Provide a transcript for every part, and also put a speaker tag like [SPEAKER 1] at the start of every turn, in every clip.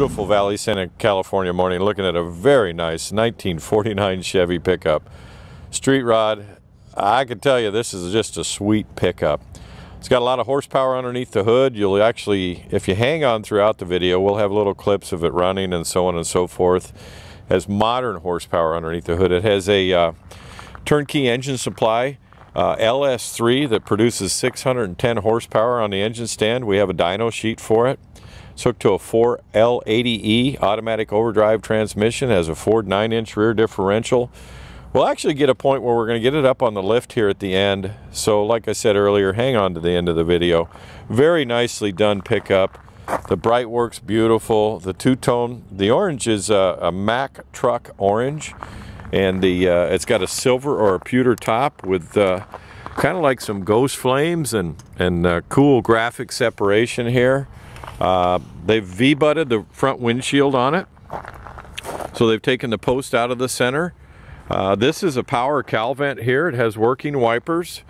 [SPEAKER 1] beautiful Valley Center, California morning, looking at a very nice 1949 Chevy pickup. Street rod, I can tell you this is just a sweet pickup. It's got a lot of horsepower underneath the hood. You'll actually, if you hang on throughout the video, we'll have little clips of it running and so on and so forth. It has modern horsepower underneath the hood. It has a turnkey engine supply, LS-3, that produces 610 horsepower on the engine stand. We have a dyno sheet for it. It's hooked to a 4L80E automatic overdrive transmission. Has a Ford 9-inch rear differential. We'll actually get a point where we're going to get it up on the lift here at the end. So like I said earlier, hang on to the end of the video. Very nicely done pickup. The bright work's beautiful. The two-tone, the orange is a Mack truck orange. And it's got a silver or a pewter top with kind of like some ghost flames and cool graphic separation here. They've V-butted the front windshield on it. So they've taken the post out of the center. This is a power cowl vent here. It has working wipers.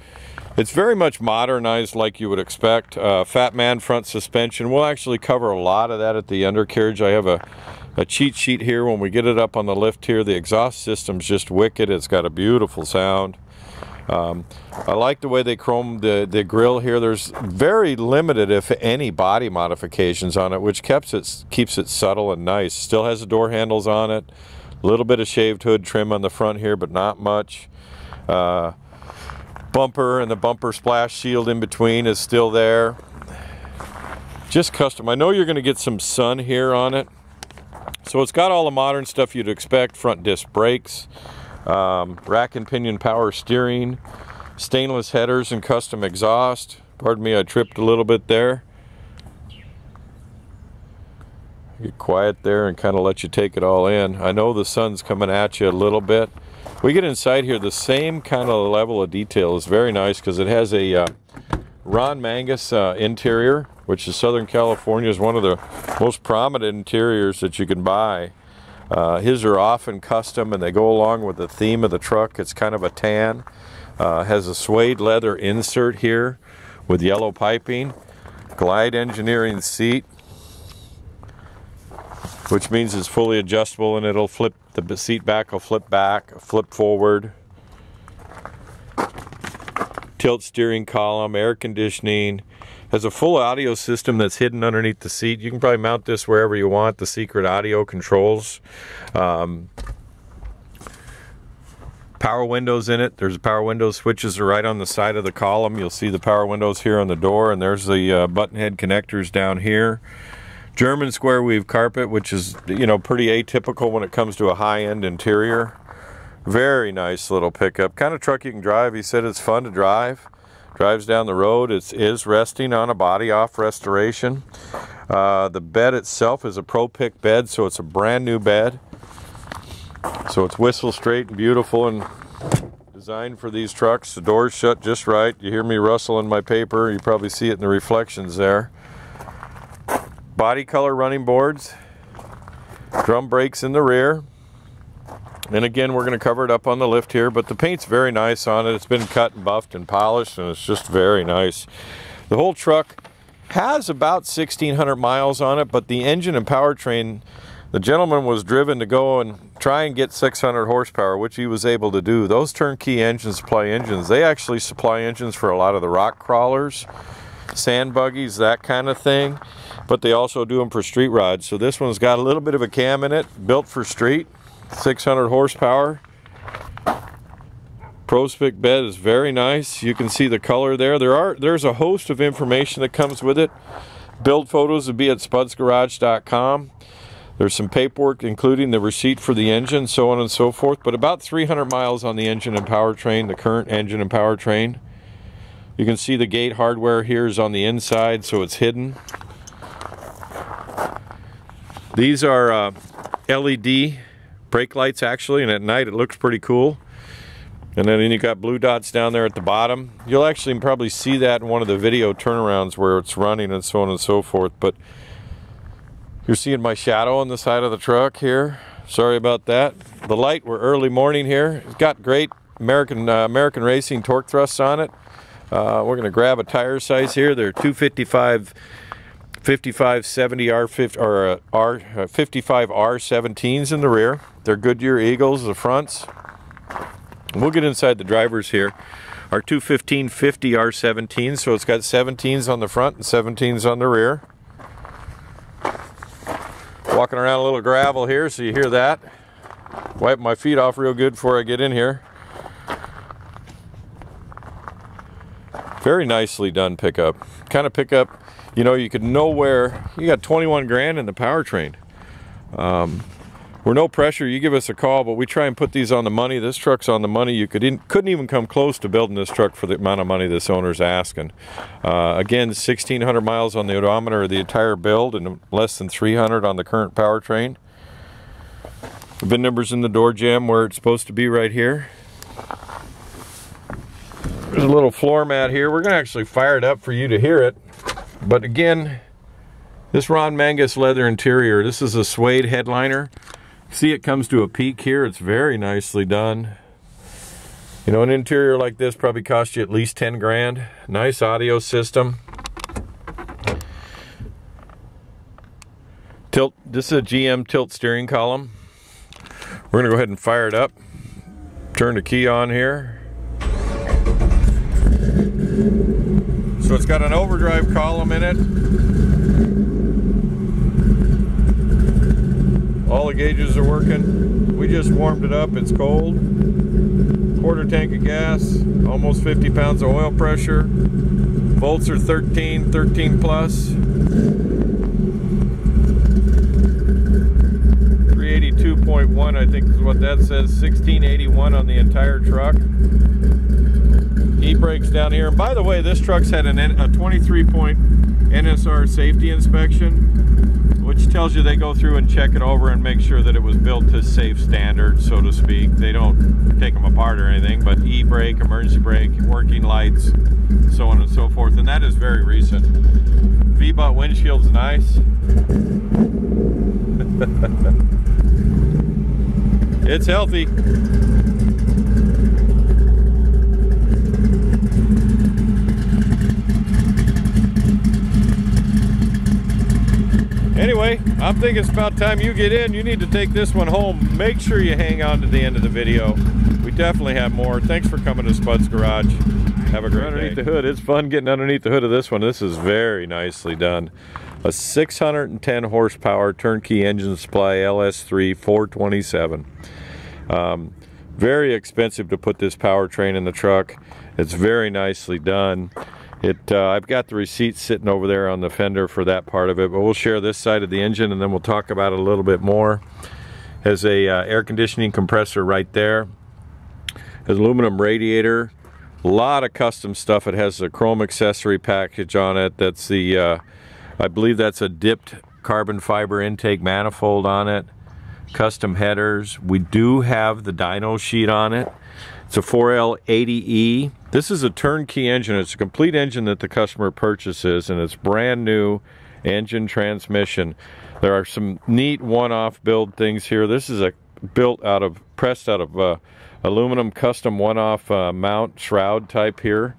[SPEAKER 1] It's very much modernized like you would expect. Fat man front suspension. We'll actually cover a lot of that at the undercarriage. I have a cheat sheet here when we get it up on the lift here. The exhaust system's just wicked. It's got a beautiful sound. I like the way they chrome the grill here. There's very limited, if any, body modifications on it, which keeps it subtle and nice. Still has the door handles on it. A little bit of shaved hood trim on the front here, but not much. Bumper and the bumper splash shield in between is still there. Just custom. I know you're going to get some sun here on it. So it's got all the modern stuff you'd expect. Front disc brakes. Rack and pinion power steering, stainless headers and custom exhaust. Pardon me, I tripped a little bit there. Get quiet there and kind of let you take it all in. I know the sun's coming at you a little bit. We get inside here, the same kind of level of detail is very nice because it has a Ron Mangus interior, which is Southern California is one of the most prominent interiors that you can buy. His are often custom and they go along with the theme of the truck. It's kind of a tan. Has a suede leather insert here with yellow piping. Glide engineering seat, which means it's fully adjustable and it'll flip, the seat back will flip back, flip forward. Tilt steering column, air conditioning. Has a full audio system that's hidden underneath the seat. You can probably mount this wherever you want, the secret audio controls. Power windows in it. There's power window switches are right on the side of the column. You'll see the power windows here on the door, and there's the button head connectors down here. German square weave carpet, which is, you know, pretty atypical when it comes to a high-end interior. Very nice little pickup. Kind of truck you can drive. He said it's fun to drive. Drives down the road. It is resting on a body off restoration. The bed itself is a Pro Pick bed, so it's a brand new bed. So it's whistle straight and beautiful and designed for these trucks. The door's shut just right. You hear me rustling my paper. You probably see it in the reflections there. Body color running boards. Drum brakes in the rear. And again, we're going to cover it up on the lift here, but the paint's very nice on it. It's been cut and buffed and polished, and it's just very nice. The whole truck has about 1,600 miles on it, but the engine and powertrain, the gentleman was driven to go and try and get 600 horsepower, which he was able to do. Those turnkey engines supply engines. They actually supply engines for a lot of the rock crawlers, sand buggies, that kind of thing, but they also do them for street rods. So this one's got a little bit of a cam in it, built for street. 600 horsepower. Prospect bed is very nice. You can see the color there. There's a host of information that comes with it. Build photos would be at spudsgarage.com. There's some paperwork including the receipt for the engine, so on and so forth, but about 300 miles on the engine and powertrain, the current engine and powertrain. You can see the gate hardware here is on the inside, so it's hidden. These are LED brake lights actually, and at night it looks pretty cool. And then you got blue dots down there at the bottom. You'll actually probably see that in one of the video turnarounds where it's running and so on and so forth. But you're seeing my shadow on the side of the truck here. Sorry about that. The light, we're early morning here. It's got great American Racing torque thrusts on it. We're going to grab a tire size here. They're 255 5570 R50 or R55 R17s in the rear. They're Goodyear Eagles, the fronts. We'll get inside the drivers here. Our 21550 R17s, so it's got 17s on the front and 17s on the rear. Walking around a little gravel here, so you hear that. Wipe my feet off real good before I get in here. Very nicely done pickup. Kind of pickup, you know, you could nowhere, you got 21 grand in the powertrain. We're no pressure, you give us a call, but we try and put these on the money. This truck's on the money. You couldn't even come close to building this truck for the amount of money this owner's asking. Again, 1,600 miles on the odometer of the entire build and less than 300 on the current powertrain. The VIN number's in the door jamb where it's supposed to be right here. There's a little floor mat here. We're going to actually fire it up for you to hear it. But again, this Ron Mangus leather interior, this is a suede headliner. See, it comes to a peak here. It's very nicely done. You know, an interior like this probably cost you at least 10 grand. Nice audio system. Tilt. This is a GM tilt steering column. We're going to go ahead and fire it up. Turn the key on here. So it's got an overdrive column in it. All the gauges are working. We just warmed it up. It's cold. Quarter tank of gas. Almost 50 pounds of oil pressure. Volts are 13 plus. 382.1, I think is what that says. 1681 on the entire truck. E-brakes down here. And by the way, this truck's had a 23-point NSR safety inspection, which tells you they go through and check it over and make sure that it was built to safe standards, so to speak. They don't take them apart or anything, but e-brake, emergency brake, working lights, so on and so forth. And that is very recent. V-butt windshield's nice. It's healthy. Anyway, I'm thinking it's about time you get in. You need to take this one home. Make sure you hang on to the end of the video. We definitely have more. Thanks for coming to Spud's Garage. Have a great day. Underneath the hood, it's fun getting underneath the hood of this one. This is very nicely done. A 610 horsepower turnkey engine supply LS-3 427. Very expensive to put this powertrain in the truck. It's very nicely done. I've got the receipt sitting over there on the fender for that part of it, but we'll share this side of the engine and then we'll talk about it a little bit more. Has a air conditioning compressor right there. Has aluminum radiator. A lot of custom stuff. It has a chrome accessory package on it. That's the, I believe that's a dipped carbon fiber intake manifold on it. Custom headers. We do have the dyno sheet on it. It's a 4L80E. This is a turnkey engine. It's a complete engine that the customer purchases, and it's brand new engine transmission. There are some neat one-off build things here. This is pressed out of aluminum custom one-off mount shroud type here.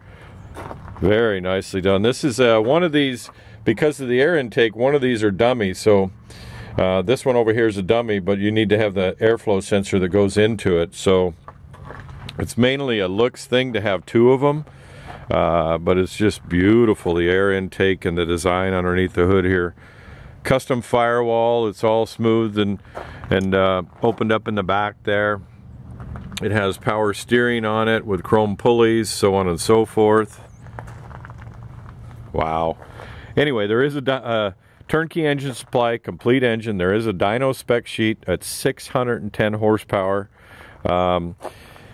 [SPEAKER 1] Very nicely done. This is one of these, because of the air intake, one of these are dummies. So this one over here is a dummy, but you need to have the airflow sensor that goes into it. So it's mainly a looks thing to have two of them, but it's just beautiful, the air intake and the design underneath the hood here. Custom firewall. It's all smooth and opened up in the back there. It has power steering on it with chrome pulleys, so on and so forth. Wow. Anyway, there is a turnkey engine supply, complete engine. There is a dyno spec sheet at 610 horsepower.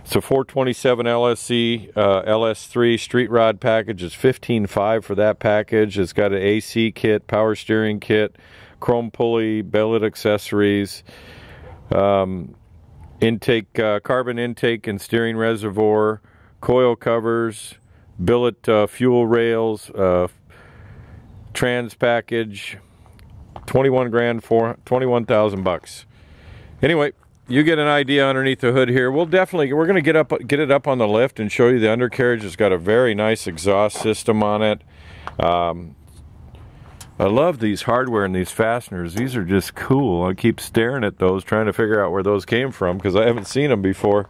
[SPEAKER 1] It's a 427 LSC LS-3 street rod package. It's $15,500 for that package. It's got an AC kit, power steering kit, chrome pulley, billet accessories, intake, carbon intake and steering reservoir, coil covers, billet fuel rails, trans package, 21 grand for 21,000 bucks. Anyway, you get an idea underneath the hood here. We're going to get it up on the lift and show you the undercarriage. It's got a very nice exhaust system on it. I love these hardware and these fasteners. These are just cool. I keep staring at those, trying to figure out where those came from because I haven't seen them before.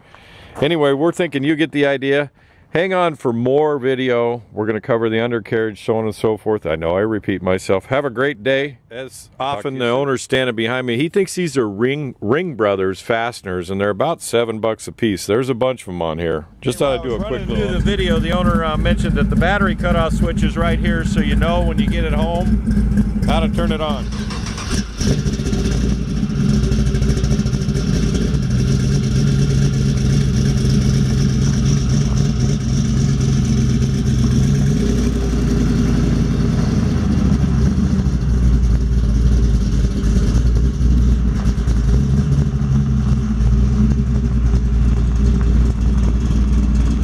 [SPEAKER 1] Anyway, we're thinking you get the idea. Hang on for more video. We're going to cover the undercarriage, so on and so forth. I know I repeat myself. Have a great day. As often, the owner's standing behind me. He thinks these are Ring Brothers fasteners, and they're about $7 a piece. There's a bunch of them on here. Just thought I'd do a quick little. Through the video, the owner mentioned that the battery cutoff switch is right here, so you know when you get it home how to turn it on.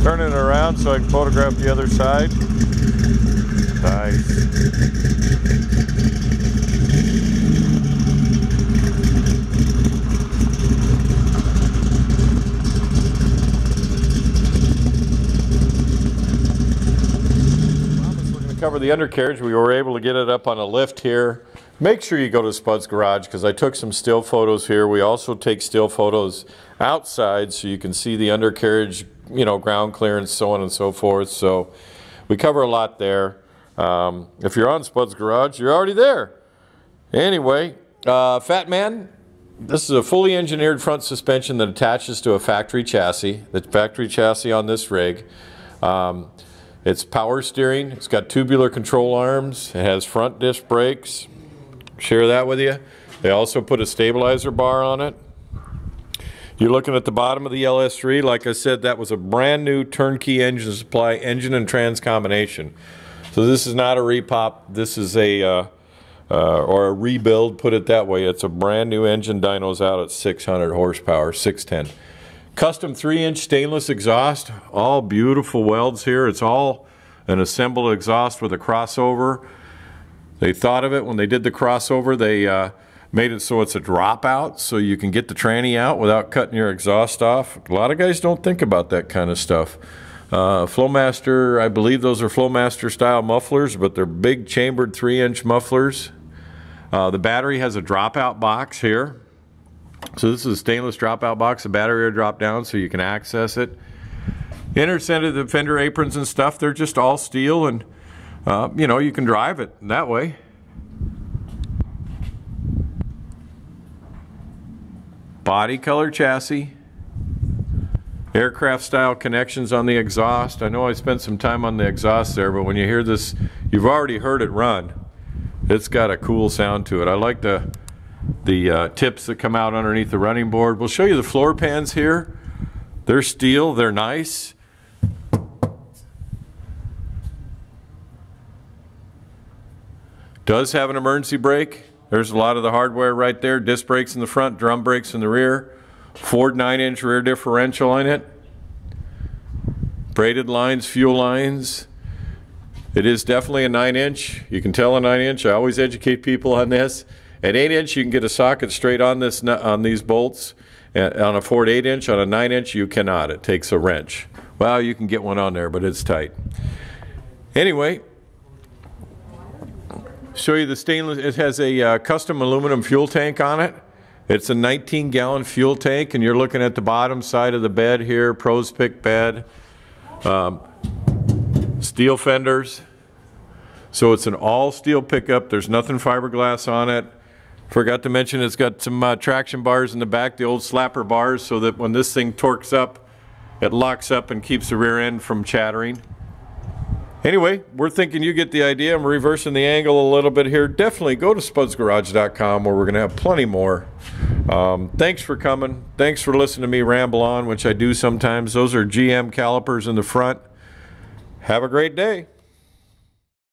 [SPEAKER 1] Turning it around so I can photograph the other side. Nice. We're going to cover the undercarriage. We were able to get it up on a lift here. Make sure you go to Spud's Garage because I took some still photos here. We also take still photos outside so you can see the undercarriage, you know, ground clearance, so on and so forth. So we cover a lot there. If you're on Spud's Garage, you're already there. Anyway, Fat Man, this is a fully engineered front suspension that attaches to a factory chassis. The factory chassis on this rig. It's power steering. It's got tubular control arms. It has front disc brakes. Share that with you. They also put a stabilizer bar on it. You're looking at the bottom of the LS-3. Like I said, that was a brand new turnkey engine supply, engine and trans combination. So this is not a repop. This is a or a rebuild, put it that way. It's a brand new engine. Dyno's out at 600 horsepower, 610. Custom 3-inch stainless exhaust. All beautiful welds here. It's all an assembled exhaust with a crossover. They thought of it when they did the crossover. They made it so it's a dropout, so you can get the tranny out without cutting your exhaust off. A lot of guys don't think about that kind of stuff. Flowmaster, I believe those are Flowmaster style mufflers, but they're big chambered 3-inch mufflers. The battery has a dropout box here. So this is a stainless dropout box. The battery will drop down so you can access it. Inner center, the fender aprons and stuff, they're just all steel, and you know, you can drive it that way. Body color chassis. Aircraft style connections on the exhaust. I know I spent some time on the exhaust there, but when you hear this, you've already heard it run. It's got a cool sound to it. I like the tips that come out underneath the running board. We'll show you the floor pans here. They're steel, they're nice. Does have an emergency brake. There's a lot of the hardware right there. Disc brakes in the front, drum brakes in the rear. Ford 9-inch rear differential in it. Braided lines, fuel lines. It is definitely a 9-inch. You can tell a 9-inch. I always educate people on this. At 8-inch, you can get a socket straight on this on these bolts. On a Ford 8-inch, on a 9-inch, you cannot. It takes a wrench. Well, you can get one on there, but it's tight. Anyway, show you the stainless. It has a custom aluminum fuel tank on it. It's a 19-gallon fuel tank, and you're looking at the bottom side of the bed here, pros pick bed. Steel fenders. So it's an all steel pickup. There's nothing fiberglass on it. Forgot to mention it's got some traction bars in the back, the old slapper bars, so that when this thing torques up, it locks up and keeps the rear end from chattering. Anyway, we're thinking you get the idea. I'm reversing the angle a little bit here. Definitely go to spudsgarage.com where we're going to have plenty more. Thanks for coming. Thanks for listening to me ramble on, which I do sometimes. Those are GM calipers in the front. Have a great day.